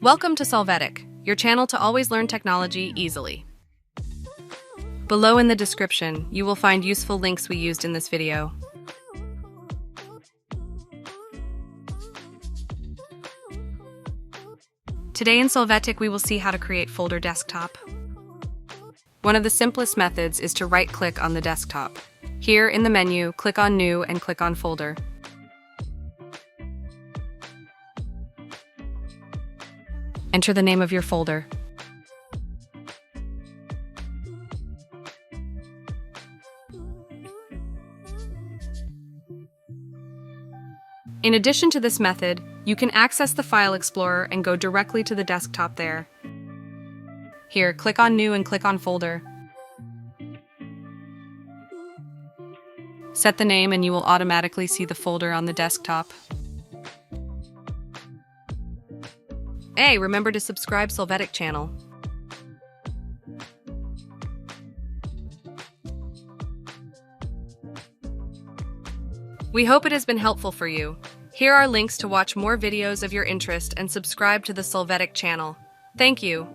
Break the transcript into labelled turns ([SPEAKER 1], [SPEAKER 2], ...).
[SPEAKER 1] Welcome to Solvetic, your channel to always learn technology easily. Below in the description, you will find useful links we used in this video. Today in Solvetic, we will see how to create folder desktop. One of the simplest methods is to right-click on the desktop. Here in the menu, click on New and click on Folder. Enter the name of your folder. In addition to this method, you can access the File Explorer and go directly to the desktop there. Here, click on New and click on Folder. Set the name and you will automatically see the folder on the desktop. Hey, remember to subscribe Solvetic channel. We hope it has been helpful for you. Here are links to watch more videos of your interest and subscribe to the Solvetic channel. Thank you.